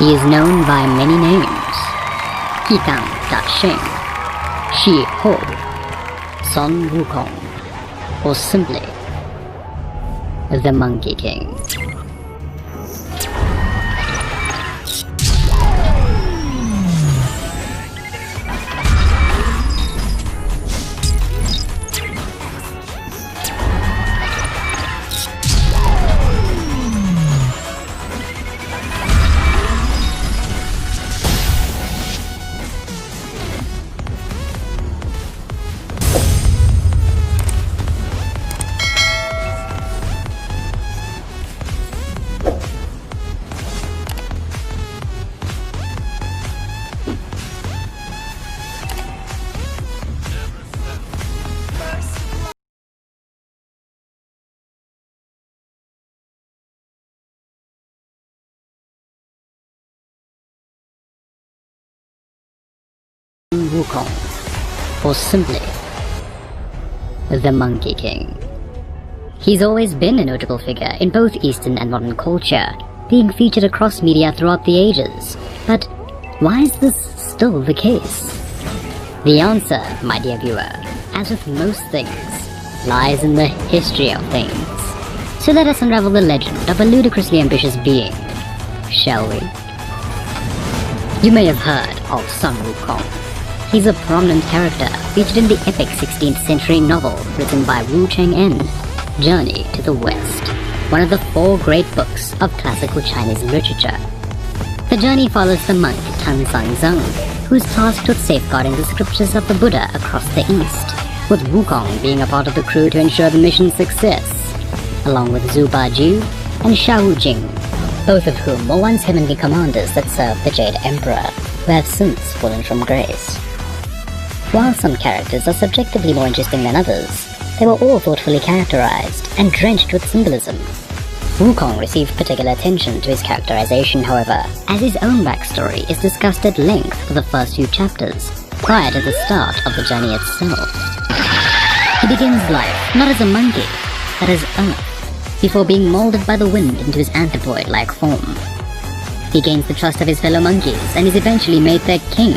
He is known by many names: Hikang Da-Sheng, Shi Ho, Sun Wukong, or simply the Monkey King. Wukong, or simply the Monkey King. He's always been a notable figure in both Eastern and modern culture, being featured across media throughout the ages. But why is this still the case? The answer, my dear viewer, as with most things, lies in the history of things. So let us unravel the legend of a ludicrously ambitious being, shall we? You may have heard of Sun Wukong. He's a prominent character featured in the epic 16th century novel written by Wu Cheng-en, Journey to the West, one of the 4 great books of classical Chinese literature. The journey follows the monk Tan Sang-zong, who is tasked with safeguarding the scriptures of the Buddha across the East, with Wukong being a part of the crew to ensure the mission's success, along with Zhu Baju and Xiao Jing, both of whom were once heavenly commanders that served the Jade Emperor, who have since fallen from grace. While some characters are subjectively more interesting than others, they were all thoughtfully characterized and drenched with symbolism. Wukong received particular attention to his characterization, however, as his own backstory is discussed at length for the first few chapters, prior to the start of the journey itself. He begins life not as a monkey, but as Earth, before being molded by the wind into his anthropoid-like form. He gains the trust of his fellow monkeys and is eventually made their king.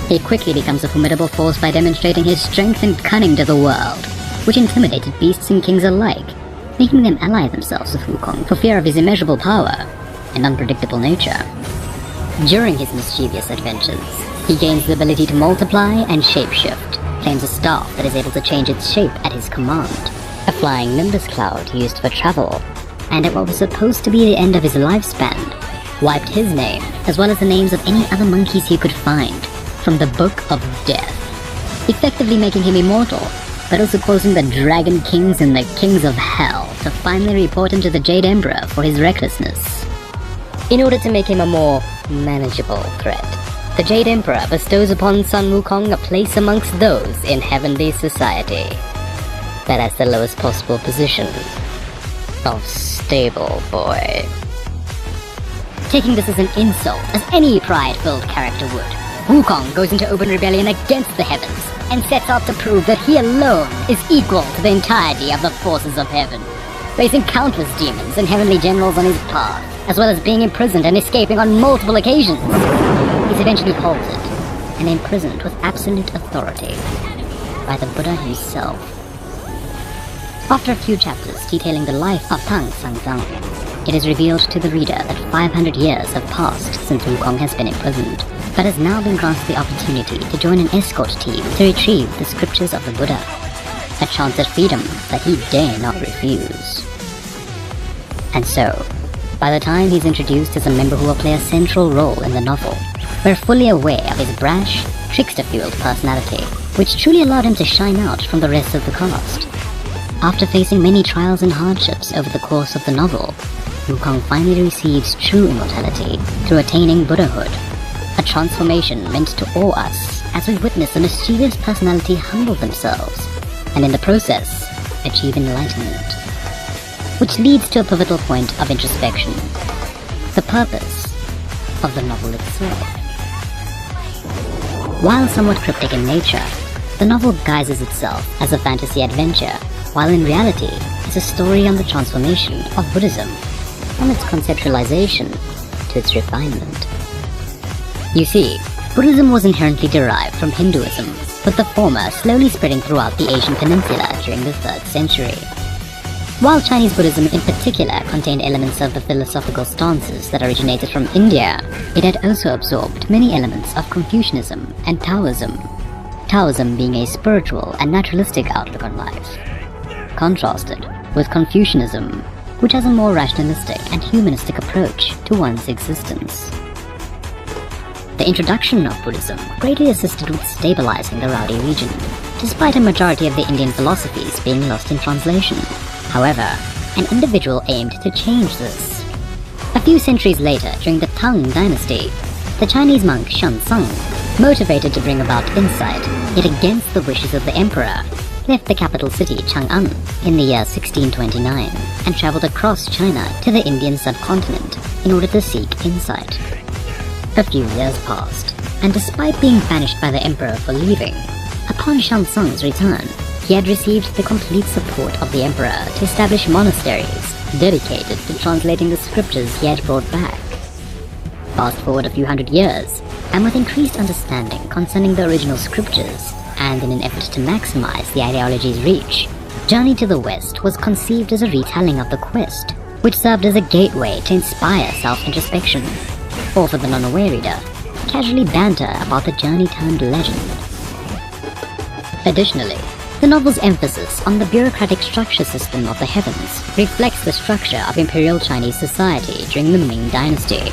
He quickly becomes a formidable force by demonstrating his strength and cunning to the world, which intimidated beasts and kings alike, making them ally themselves with Wukong for fear of his immeasurable power and unpredictable nature. During his mischievous adventures, he gains the ability to multiply and shapeshift, claims a staff that is able to change its shape at his command, a flying nimbus cloud used for travel, and at what was supposed to be the end of his lifespan, wiped his name, as well as the names of any other monkeys he could find, from the Book of Death, effectively making him immortal, but also causing the Dragon Kings and the Kings of Hell to finally report him to the Jade Emperor for his recklessness. In order to make him a more manageable threat, the Jade Emperor bestows upon Sun Wukong a place amongst those in heavenly society that has the lowest possible position of stable boy. Taking this as an insult, as any pride-filled character would, Wukong goes into open rebellion against the heavens and sets out to prove that he alone is equal to the entirety of the forces of heaven, facing countless demons and heavenly generals on his path, as well as being imprisoned and escaping on multiple occasions. He's eventually halted and imprisoned with absolute authority by the Buddha himself. After a few chapters detailing the life of Tan Sang-zong, it is revealed to the reader that 500 years have passed since Wukong has been imprisoned, but has now been granted the opportunity to join an escort team to retrieve the scriptures of the Buddha, a chance at freedom that he dare not refuse. And so, by the time he's introduced as a member who will play a central role in the novel, we're fully aware of his brash, trickster-fueled personality, which truly allowed him to shine out from the rest of the cast. After facing many trials and hardships over the course of the novel, Wukong finally receives true immortality through attaining Buddhahood, a transformation meant to awe us as we witness a mischievous personality humble themselves, and in the process, achieve enlightenment. Which leads to a pivotal point of introspection, the purpose of the novel itself. While somewhat cryptic in nature, the novel guises itself as a fantasy adventure, while in reality, it's a story on the transformation of Buddhism, from its conceptualization to its refinement. You see, Buddhism was inherently derived from Hinduism, with the former slowly spreading throughout the Asian peninsula during the 3rd century. While Chinese Buddhism in particular contained elements of the philosophical stances that originated from India, it had also absorbed many elements of Confucianism and Taoism, Taoism being a spiritual and naturalistic outlook on life, contrasted with Confucianism, which has a more rationalistic and humanistic approach to one's existence. The introduction of Buddhism greatly assisted with stabilizing the Rowdy region, despite a majority of the Indian philosophies being lost in translation. However, an individual aimed to change this. A few centuries later, during the Tang dynasty, the Chinese monk Xuanzang, motivated to bring about insight, yet against the wishes of the emperor, left the capital city Chang'an in the year 1629 and traveled across China to the Indian subcontinent in order to seek insight. A few years passed, and despite being banished by the emperor for leaving, upon Xuanzang's return, he had received the complete support of the emperor to establish monasteries dedicated to translating the scriptures he had brought back. Fast forward a few hundred years, and with increased understanding concerning the original scriptures, and in an effort to maximize the ideology's reach, Journey to the West was conceived as a retelling of the quest, which served as a gateway to inspire self-introspection, or for the non-aware reader, casually banter about the journey-turned-legend. Additionally, the novel's emphasis on the bureaucratic structure system of the heavens reflects the structure of Imperial Chinese society during the Ming Dynasty,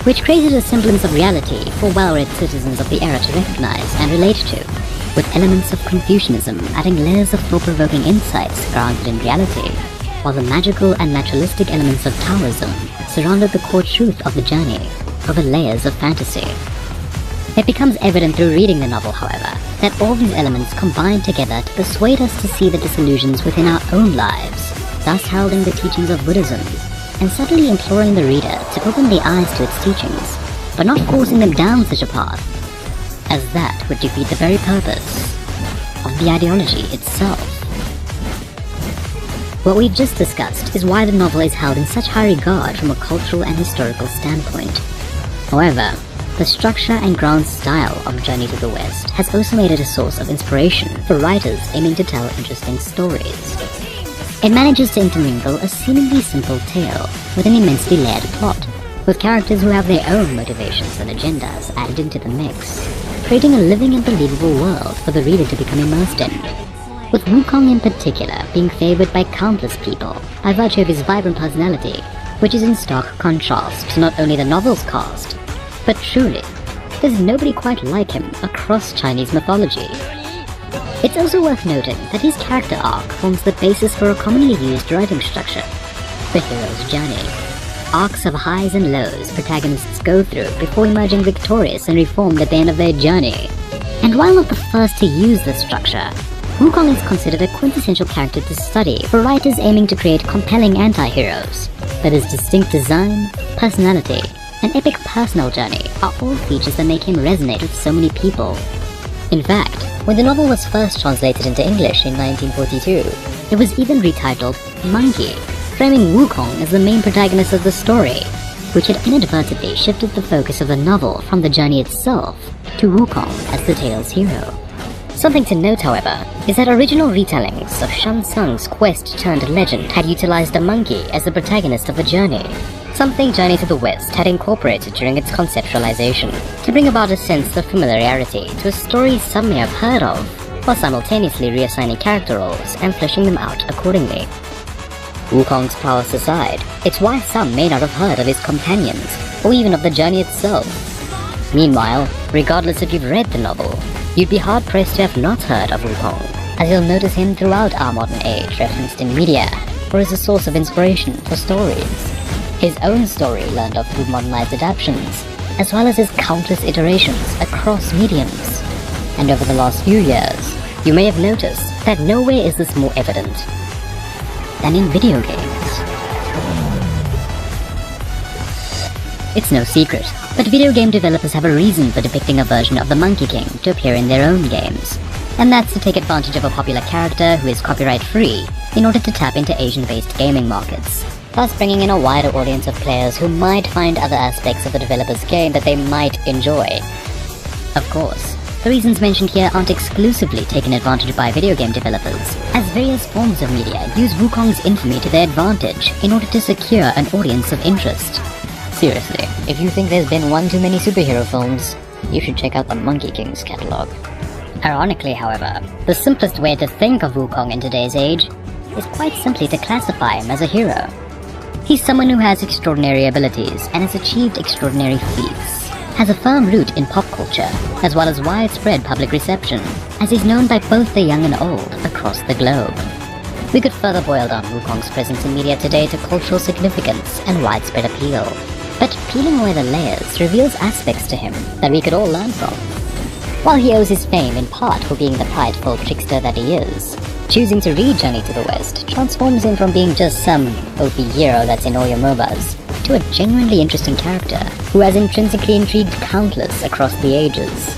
which created a semblance of reality for well-read citizens of the era to recognize and relate to, with elements of Confucianism adding layers of thought-provoking insights grounded in reality, while the magical and naturalistic elements of Taoism surrounded the core truth of the journey over layers of fantasy. It becomes evident through reading the novel, however, that all these elements combine together to persuade us to see the disillusions within our own lives, thus heralding the teachings of Buddhism, and subtly imploring the reader to open the eyes to its teachings, but not forcing them down such a path, as that would defeat the very purpose of the ideology itself. What we've just discussed is why the novel is held in such high regard from a cultural and historical standpoint. However, the structure and ground style of Journey to the West has also made it a source of inspiration for writers aiming to tell interesting stories. It manages to intermingle a seemingly simple tale with an immensely layered plot, with characters who have their own motivations and agendas added into the mix, creating a living and believable world for the reader to become immersed in, with Wukong in particular being favored by countless people by virtue of his vibrant personality, which is in stark contrast to not only the novel's cast, but truly, there's nobody quite like him across Chinese mythology. It's also worth noting that his character arc forms the basis for a commonly used writing structure, the hero's journey. Arcs of highs and lows protagonists go through before emerging victorious and reformed at the end of their journey. And while not the first to use this structure, Wukong is considered a quintessential character to study for writers aiming to create compelling anti-heroes, but his distinct design, personality, and epic personal journey are all features that make him resonate with so many people. In fact, when the novel was first translated into English in 1942, it was even retitled Monkey, framing Wukong as the main protagonist of the story, which had inadvertently shifted the focus of the novel from the journey itself to Wukong as the tale's hero. Something to note, however, is that original retellings of Xuanzang's quest-turned-legend had utilized a monkey as the protagonist of the journey, something Journey to the West had incorporated during its conceptualization, to bring about a sense of familiarity to a story some may have heard of, while simultaneously reassigning character roles and fleshing them out accordingly. Wukong's prowess aside, it's why some may not have heard of his companions, or even of the journey itself. Meanwhile, regardless if you've read the novel, you'd be hard-pressed to have not heard of Wukong, as you'll notice him throughout our modern age referenced in media, or as a source of inspiration for stories. His own story learned of through modernized adaptations, as well as his countless iterations across mediums. And over the last few years, you may have noticed that nowhere is this more evident than in video games. It's no secret, but video game developers have a reason for depicting a version of the Monkey King to appear in their own games. and that's to take advantage of a popular character who is copyright-free in order to tap into Asian-based gaming markets, thus bringing in a wider audience of players who might find other aspects of the developer's game that they might enjoy. Of course, the reasons mentioned here aren't exclusively taken advantage of by video game developers, as various forms of media use Wukong's infamy to their advantage in order to secure an audience of interest. Seriously, if you think there's been one too many superhero films, you should check out the Monkey King's catalog. Ironically, however, the simplest way to think of Wukong in today's age is quite simply to classify him as a hero. He's someone who has extraordinary abilities and has achieved extraordinary feats, has a firm root in pop culture, as well as widespread public reception, as he's known by both the young and old across the globe. We could further boil down Wukong's presence in media today to cultural significance and widespread appeal, but peeling away the layers reveals aspects to him that we could all learn from. While he owes his fame in part for being the prideful trickster that he is, choosing to read Journey to the West transforms him from being just some OP hero that's in all your MOBAs to a genuinely interesting character who has intrinsically intrigued countless across the ages.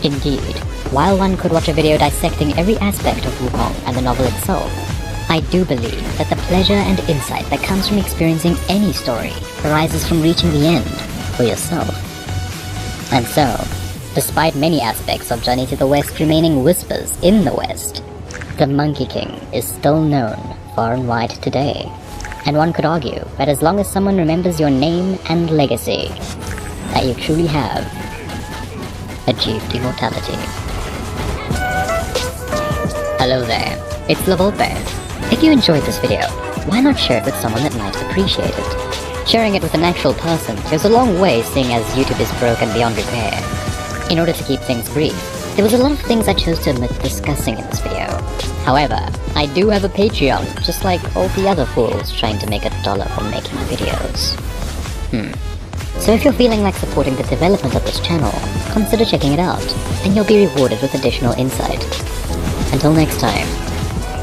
Indeed, while one could watch a video dissecting every aspect of Wukong and the novel itself, I do believe that the pleasure and insight that comes from experiencing any story arises from reaching the end for yourself. And so, despite many aspects of Journey to the West remaining whispers in the West, the Monkey King is still known far and wide today. And one could argue that as long as someone remembers your name and legacy, that you truly have achieved immortality. Hello there, it's Lavolpe. If you enjoyed this video, why not share it with someone that might appreciate it? Sharing it with an actual person goes a long way, seeing as YouTube is broken beyond repair. In order to keep things brief, there was a lot of things I chose to omit discussing in this video. However, I do have a Patreon, just like all the other fools trying to make $1 from making videos. So if you're feeling like supporting the development of this channel, consider checking it out, and you'll be rewarded with additional insight. Until next time,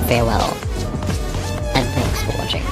farewell, and thanks for watching.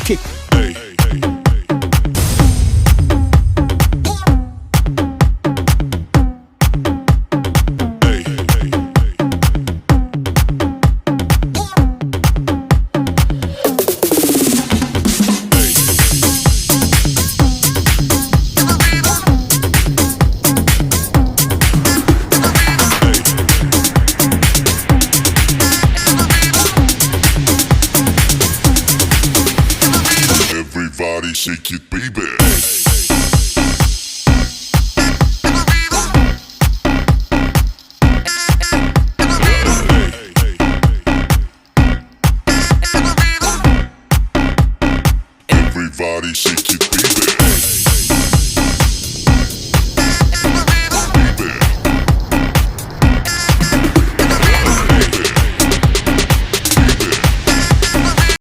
Kick. Hey. Everybody shake it, baby. Everybody shake it, baby.